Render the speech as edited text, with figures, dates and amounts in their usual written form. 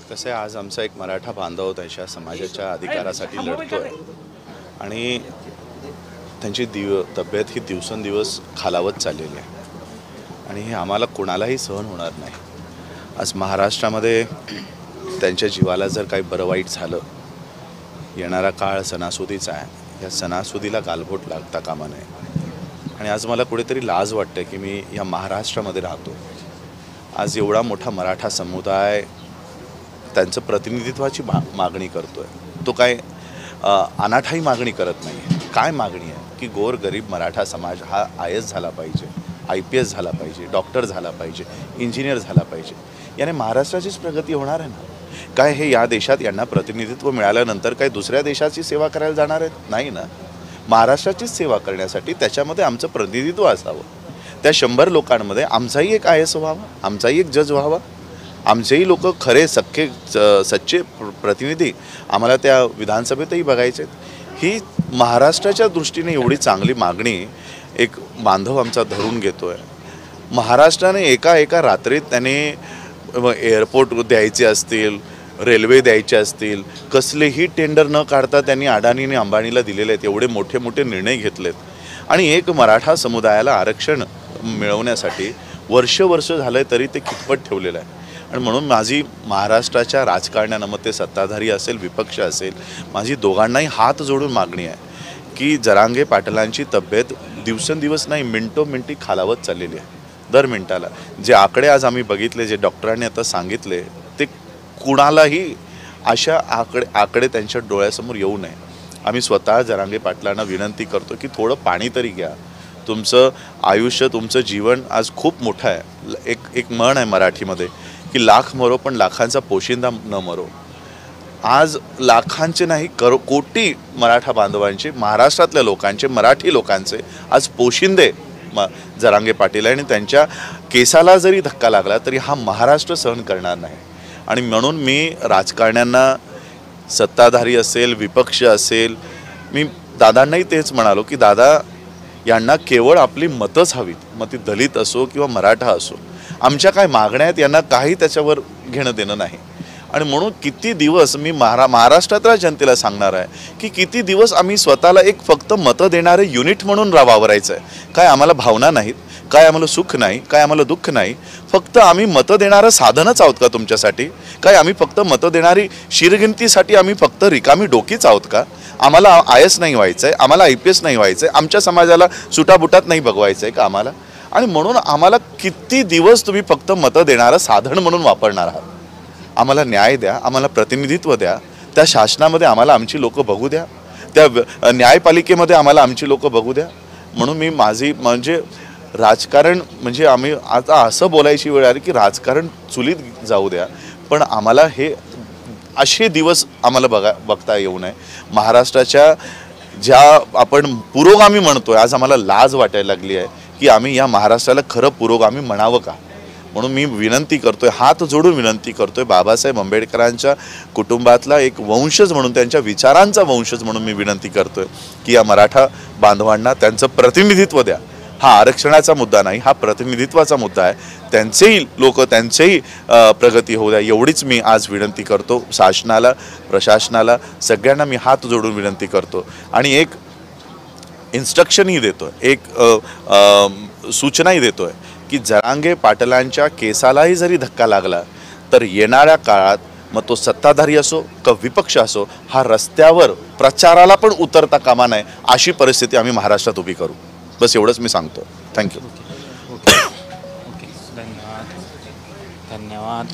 कसं आहे, आज आमचा एक मराठा बांधव त्यांच्या समाजाच्या अधिकारासाठी लढतोय आणि त्यांची तब्येत ही दिवसेंदिवस खालावत चाललेली आहे आणि हे आम्हाला कोणालाही सहन होणार नाही। आज महाराष्ट्रामध्ये त्यांच्या जीवाला जर काही बरं वाईट झालं, येणारा काळ सणासुदीचा आहे, या सणासुदीला गालबोट लागता कामा नये। आणि आज मला कुठेतरी लाज वाटते की मी या महाराष्ट्रामध्ये राहतो। आज एवढा मोठा मराठा समुदाय त्यांचं प्रतिनिधित्वाची मागणी करतोय। तो काय अनाठाई मागणी करत नाही। काय मागणी आहे की गोर गरीब मराठा समाज हा IAS झाला पाहिजे, IPS झाला पाहिजे, डॉक्टर झाला पाहिजे, इंजिनियर झाला पाहिजे। याने महाराष्ट्राचीच प्रगती होणार आहे ना। काय हे या देशात यांना प्रतिनिधित्व मिळाल्यानंतर काय दुसऱ्या देशाची सेवा करायला जाणार आहेत? नाही ना। महाराष्ट्राचीच सेवा करण्यासाठी त्याच्यामध्ये आमचं प्रतिनिधित्व असावं। त्या 100 लोकांमध्ये आमचाही एक IAS व्हावा, आमचाही एक जज व्हावा, आमचेही लोक खरे सख्खे सच्चे प्रतिनिधी आम्हाला त्या विधानसभेतही बघायचे। ही महाराष्ट्राच्या दृष्टीने एवढी चांगली मागणी एक बांधव आमचा धरून घेतोय। महाराष्ट्राने एका रात्रीत त्याने एअरपोर्ट द्यायचे असतील, रेल्वे द्यायचे असतील, कसलेही टेंडर न काढता त्यांनी अडाणीने अंबानीला दिलेले आहेत। एवढे मोठे मोठे निर्णय घेतलेत आणि एक मराठा समुदायाला आरक्षण मिळवण्यासाठी वर्ष झाले तरी ते कितपत ठेवलेलं आहे। आणि म्हणून माझी महाराष्ट्राच्या राजकारण्यानं, मग ते सत्ताधारी असेल विपक्ष असेल, माझी दोघांनाही हात जोडून मागणी आहे की जरांगे पाटलांची तब्येत दिवसेंदिवस नाही मिनिटोमिनिटी खालावत चाललेली आहे। दर मिनिटाला जे आकडे आज आम्ही बघितले, जे डॉक्टरांनी आता सांगितले, ते कुणालाही अशा आकडे त्यांच्या डोळ्यासमोर येऊ नये। आम्ही स्वतः जरांगे पाटलांना विनंती करतो की थोडं पाणी तरी घ्या। तुमचं आयुष्य, तुमचं जीवन आज खूप मोठं आहे। एक म्हण आहे मराठीमध्ये की लाख मरो पण लाखांचा पोशिंदा न मरो। आज लाखांचे नाही कोटी मराठा बांधवांचे, महाराष्ट्रातल्या लोकांचे, मराठी लोकांचे आज पोशिंदे जरांगे पाटील आणि त्यांच्या केसाला जरी धक्का लागला तरी हा महाराष्ट्र सहन करणार नाही। आणि म्हणून मी राजकारण्यांना, सत्ताधारी असेल विपक्ष असेल, मी दादांनाही तेच म्हणालो की दादा, यांना केवळ आपली मतच हवीत, मग ती दलित असो किंवा मराठा असो। आमच्या काय मागण्या आहेत यांना काही त्याच्यावर घेणं देणं नाही। आणि म्हणून किती दिवस मी महाराष्ट्रातल्या जनतेला सांगणार आहे की किती दिवस आम्ही स्वतःला एक फक्त मतं देणारे युनिट म्हणून वावरायचं आहे। काय आम्हाला भावना नाहीत, काय आम्हाला सुख नाही, काय आम्हाला दुःख नाही, फक्त आम्ही मतं देणारं साधनच आहोत का तुमच्यासाठी? काय आम्ही फक्त मतं देणारी शिरगिनतीसाठी आम्ही फक्त रिकामी डोकीच आहोत का? आम्हाला IAS नाही व्हायचं आहे, आम्हाला IPS नाही व्हायचं आहे, आमच्या समाजाला सुटाबुटात नाही बघवायचं आहे का आम्हाला? आणि म्हणून आम्हाला किती दिवस तुम्ही फक्त मतं देणारं साधन म्हणून वापरणार आहात? आम्हाला न्याय द्या, आम्हाला प्रतिनिधित्व द्या, त्या शासनामध्ये आम्हाला आमची लोकं बघू द्या, त्या न्यायपालिकेमध्ये आम्हाला आमची लोकं बघू द्या। म्हणून मी माझी म्हणजे राजकारण म्हणजे आम्ही आता असं बोलायची वेळ आली की राजकारण चुलीत जाऊ द्या, पण आम्हाला हे असे दिवस आम्हाला बघता येऊ नये। महाराष्ट्राच्या ज्या आपण पुरोगामी म्हणतोय, आज आम्हाला लाज वाटायला लागली आहे की आम्ही या महाराष्ट्राला खरं पुरोगामी म्हणावं का? म्हणून मी विनंती करतोय, हात जोडून विनंती करतोय, बाबासाहेब आंबेडकरांच्या कुटुंबातला एक वंशज म्हणून, त्यांच्या विचारांचा वंशज म्हणून मी विनंती करतोय की या मराठा बांधवांना त्यांचं प्रतिनिधित्व द्या। हा आरक्षणाचा मुद्दा नाही, हा प्रतिनिधित्वाचा मुद्दा आहे। त्यांचेही लोक, त्यांचेही प्रगती होऊ द्या, एवढीच मी आज विनंती करतो शासनाला, प्रशासनाला, सगळ्यांना मी हात जोडून विनंती करतो। आणि एक इन्स्ट्रक्शनही देतोय, एक सूचनाही देतोय की जरांगे पाटलांच्या केसालाही जरी धक्का लागला तर येणाऱ्या काळात, मग तो सत्ताधारी असो का विपक्ष असो, हा रस्त्यावर प्रचाराला पण उतरता कामा नये, अशी परिस्थिती आम्ही महाराष्ट्रात उभी करू। बस एवढंच मी सांगतो। थँक्यू। धन्यवाद।